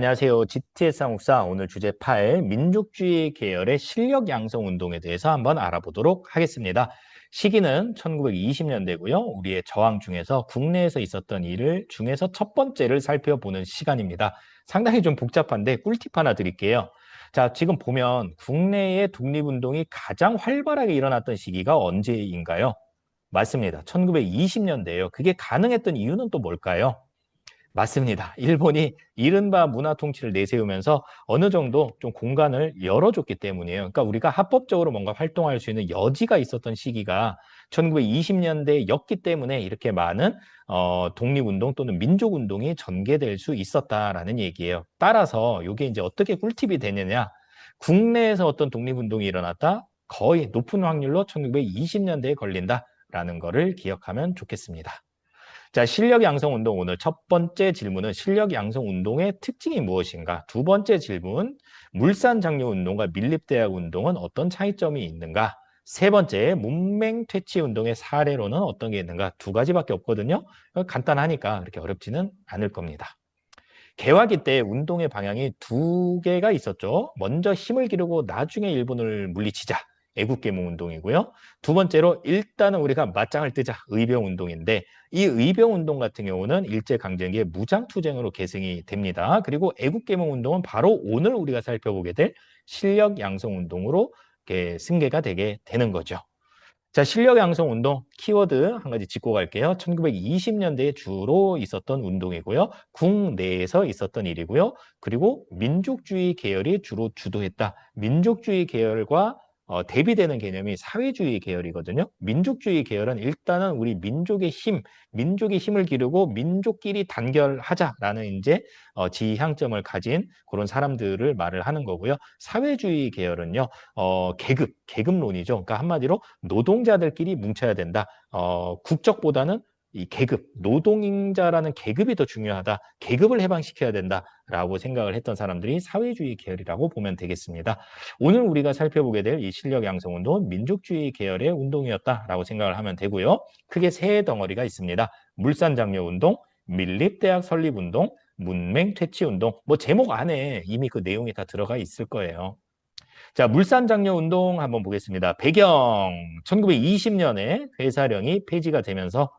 안녕하세요. GTS 한국사 오늘 주제 8 민족주의 계열의 실력 양성 운동에 대해서 한번 알아보도록 하겠습니다. 시기는 1920년대고요. 우리의 저항 중에서 국내에서 있었던 일을 중에서 첫 번째를 살펴보는 시간입니다. 상당히 좀 복잡한데 꿀팁 하나 드릴게요. 자, 지금 보면 국내의 독립운동이 가장 활발하게 일어났던 시기가 언제인가요? 맞습니다. 1920년대예요. 그게 가능했던 이유는 또 뭘까요? 맞습니다. 일본이 이른바 문화 통치를 내세우면서 어느 정도 좀 공간을 열어줬기 때문이에요. 그러니까 우리가 합법적으로 뭔가 활동할 수 있는 여지가 있었던 시기가 1920년대였기 때문에 이렇게 많은 독립운동 또는 민족운동이 전개될 수 있었다라는 얘기예요. 따라서 이게 이제 어떻게 꿀팁이 되느냐. 국내에서 어떤 독립운동이 일어났다? 거의 높은 확률로 1920년대에 걸린다라는 거를 기억하면 좋겠습니다. 자, 실력 양성 운동 오늘 첫 번째 질문은 실력 양성 운동의 특징이 무엇인가? 두 번째 질문, 물산 장려 운동과 밀립대학 운동은 어떤 차이점이 있는가? 세 번째, 문맹 퇴치 운동의 사례로는 어떤 게 있는가? 두 가지밖에 없거든요. 간단하니까 그렇게 어렵지는 않을 겁니다. 개화기 때 운동의 방향이 두 개가 있었죠. 먼저 힘을 기르고 나중에 일본을 물리치자. 애국계몽 운동이고요. 두 번째로 일단은 우리가 맞짱을 뜨자. 의병 운동인데 이 의병 운동 같은 경우는 일제강점기의 무장투쟁으로 계승이 됩니다. 그리고 애국계몽 운동은 바로 오늘 우리가 살펴보게 될 실력 양성 운동으로 승계가 되게 되는 거죠. 자, 실력 양성 운동 키워드 한 가지 짚고 갈게요. 1920년대에 주로 있었던 운동이고요. 국내에서 있었던 일이고요. 그리고 민족주의 계열이 주로 주도했다. 민족주의 계열과 대비되는 개념이 사회주의 계열이거든요. 민족주의 계열은 일단은 우리 민족의 힘, 민족의 힘을 기르고 민족끼리 단결하자라는 이제 지향점을 가진 그런 사람들을 말을 하는 거고요. 사회주의 계열은요, 계급론이죠. 그러니까 한마디로 노동자들끼리 뭉쳐야 된다. 국적보다는 이 계급, 노동자라는 계급이 더 중요하다. 계급을 해방시켜야 된다라고 생각을 했던 사람들이 사회주의 계열이라고 보면 되겠습니다. 오늘 우리가 살펴보게 될 이 실력 양성 운동은 민족주의 계열의 운동이었다라고 생각을 하면 되고요. 크게 세 덩어리가 있습니다. 물산장려 운동, 밀립대학 설립 운동, 문맹 퇴치 운동. 뭐 제목 안에 이미 그 내용이 다 들어가 있을 거예요. 자, 물산장려 운동 한번 보겠습니다. 배경 1920년에 회사령이 폐지가 되면서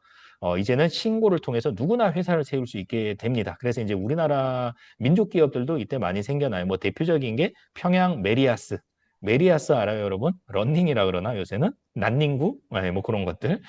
이제는 신고를 통해서 누구나 회사를 세울 수 있게 됩니다. 그래서 이제 우리나라 민족 기업들도 이때 많이 생겨나요. 뭐 대표적인 게 평양 메리아스. 메리아스 알아요, 여러분? 런닝이라 그러나 요새는 난닝구? 네, 뭐 그런 것들.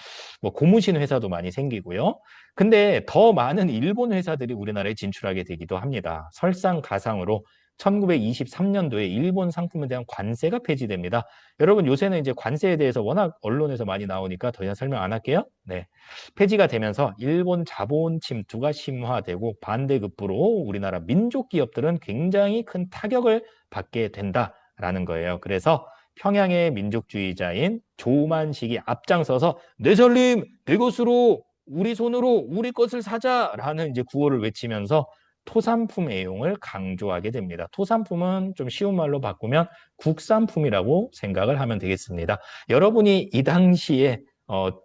뭐 고무신 회사도 많이 생기고요. 근데 더 많은 일본 회사들이 우리나라에 진출하게 되기도 합니다. 설상가상으로 1923년도에 일본 상품에 대한 관세가 폐지됩니다. 여러분 요새는 이제 관세에 대해서 워낙 언론에서 많이 나오니까 더 이상 설명 안 할게요. 네. 폐지가 되면서 일본 자본 침투가 심화되고 반대급부로 우리나라 민족 기업들은 굉장히 큰 타격을 받게 된다라는 거예요. 그래서 평양의 민족주의자인 조만식이 앞장서서 내 살림, 내 것으로 우리 손으로 우리 것을 사자라는 이제 구호를 외치면서 토산품 애용을 강조하게 됩니다. 토산품은 좀 쉬운 말로 바꾸면 국산품이라고 생각을 하면 되겠습니다. 여러분이 이 당시에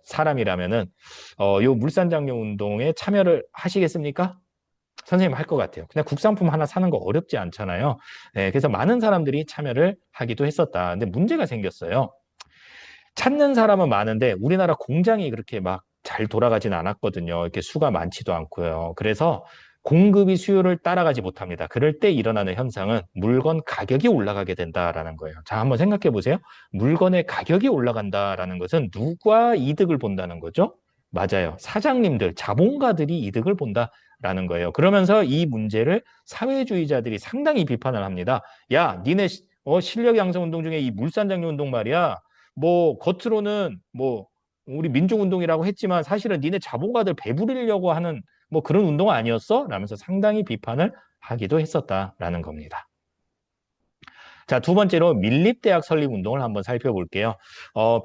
사람이라면은 요 물산장려 운동에 참여를 하시겠습니까? 선생님 할 것 같아요. 그냥 국산품 하나 사는 거 어렵지 않잖아요. 네, 그래서 많은 사람들이 참여를 하기도 했었다. 근데 문제가 생겼어요. 찾는 사람은 많은데 우리나라 공장이 그렇게 막 잘 돌아가진 않았거든요. 이렇게 수가 많지도 않고요. 그래서 공급이 수요를 따라가지 못합니다. 그럴 때 일어나는 현상은 물건 가격이 올라가게 된다라는 거예요. 자, 한번 생각해 보세요. 물건의 가격이 올라간다라는 것은 누가 이득을 본다는 거죠? 맞아요. 사장님들, 자본가들이 이득을 본다라는 거예요. 그러면서 이 문제를 사회주의자들이 상당히 비판을 합니다. 야, 니네 실력 양성 운동 중에 이 물산장려 운동 말이야. 뭐 겉으로는 뭐 우리 민족운동이라고 했지만 사실은 니네 자본가들 배부리려고 하는 뭐 그런 운동 아니었어? 라면서 상당히 비판을 하기도 했었다라는 겁니다. 자, 두 번째로 밀립대학 설립 운동을 한번 살펴볼게요.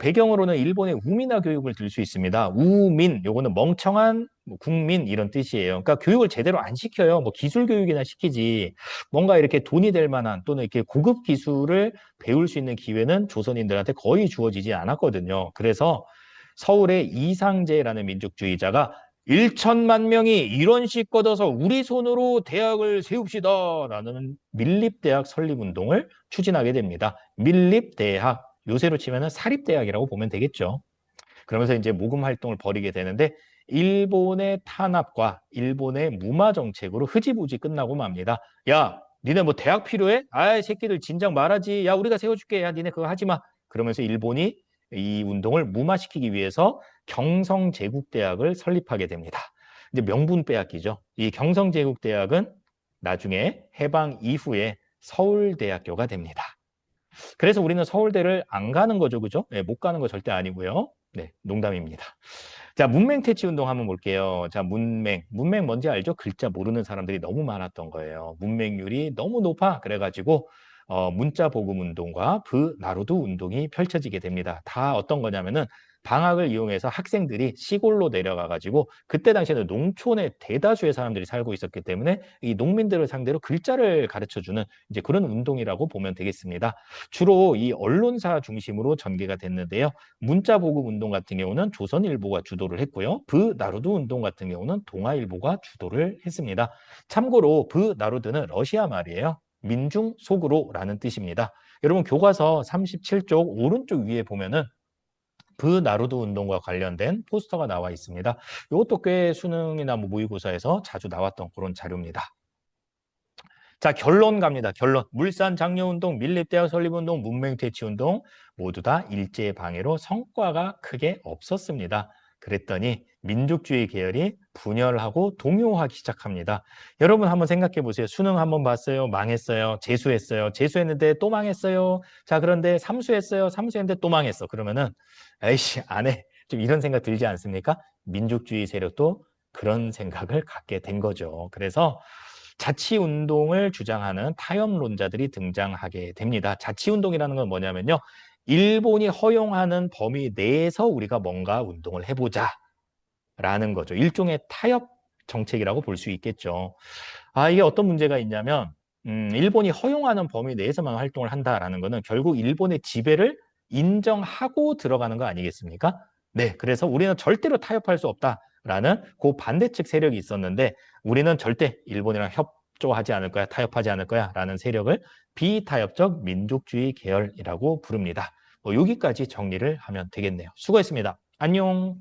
배경으로는 일본의 우민화 교육을 들 수 있습니다. 우민, 요거는 멍청한 뭐 국민 이런 뜻이에요. 그러니까 교육을 제대로 안 시켜요. 뭐 기술 교육이나 시키지. 뭔가 이렇게 돈이 될 만한 또는 이렇게 고급 기술을 배울 수 있는 기회는 조선인들한테 거의 주어지지 않았거든요. 그래서 서울의 이상제라는 민족주의자가 1천만 명이 이런씩 걷어서 우리 손으로 대학을 세웁시다 라는 밀립대학 설립운동을 추진하게 됩니다. 밀립대학, 요새로 치면 사립대학이라고 보면 되겠죠. 그러면서 이제 모금 활동을 벌이게 되는데 일본의 탄압과 일본의 무마 정책으로 흐지부지 끝나고 맙니다. 야, 니네 뭐 대학 필요해? 아이, 새끼들 진작 말하지. 야, 우리가 세워줄게. 야, 니네 그거 하지 마. 그러면서 일본이 이 운동을 무마시키기 위해서 경성제국대학을 설립하게 됩니다. 이제 명분 빼앗기죠. 이 경성제국대학은 나중에 해방 이후에 서울대학교가 됩니다. 그래서 우리는 서울대를 안 가는 거죠, 그죠? 네, 못 가는 거 절대 아니고요. 네, 농담입니다. 자, 문맹 퇴치 운동 한번 볼게요. 자, 문맹. 문맹 뭔지 알죠? 글자 모르는 사람들이 너무 많았던 거예요. 문맹률이 너무 높아. 그래가지고 문자 보급 운동과 나루드 운동이 펼쳐지게 됩니다. 다 어떤 거냐면은 방학을 이용해서 학생들이 시골로 내려가가지고 그때 당시에는 농촌에 대다수의 사람들이 살고 있었기 때문에 이 농민들을 상대로 글자를 가르쳐주는 이제 그런 운동이라고 보면 되겠습니다. 주로 이 언론사 중심으로 전개가 됐는데요. 문자 보급 운동 같은 경우는 조선일보가 주도를 했고요. 나루드 운동 같은 경우는 동아일보가 주도를 했습니다. 참고로 나루드는 러시아 말이에요. 민중 속으로라는 뜻입니다. 여러분 교과서 37쪽 오른쪽 위에 보면은 나루드 운동과 관련된 포스터가 나와 있습니다. 이것도 꽤 수능이나 뭐 모의고사에서 자주 나왔던 그런 자료입니다. 자, 결론 갑니다. 결론. 물산 장려운동, 밀립대학 설립운동, 문맹퇴치운동 모두 다 일제의 방해로 성과가 크게 없었습니다. 그랬더니 민족주의 계열이 분열하고 동요하기 시작합니다. 여러분 한번 생각해 보세요. 수능 한번 봤어요. 망했어요. 재수했어요. 재수했는데 또 망했어요. 자, 그런데 삼수했어요. 삼수했는데 또 망했어. 그러면은 에이씨, 안 해. 좀 이런 생각 들지 않습니까? 민족주의 세력도 그런 생각을 갖게 된 거죠. 그래서 자치운동을 주장하는 타협론자들이 등장하게 됩니다. 자치운동이라는 건 뭐냐면요. 일본이 허용하는 범위 내에서 우리가 뭔가 운동을 해보자 라는 거죠. 일종의 타협 정책이라고 볼 수 있겠죠. 이게 어떤 문제가 있냐면 일본이 허용하는 범위 내에서만 활동을 한다라는 거는 결국 일본의 지배를 인정하고 들어가는 거 아니겠습니까? 네, 그래서 우리는 절대로 타협할 수 없다라는 그 반대측 세력이 있었는데 우리는 절대 일본이랑 협조하지 않을 거야, 타협하지 않을 거야 라는 세력을 비타협적 민족주의 계열이라고 부릅니다. 여기까지 정리를 하면 되겠네요. 수고했습니다. 안녕.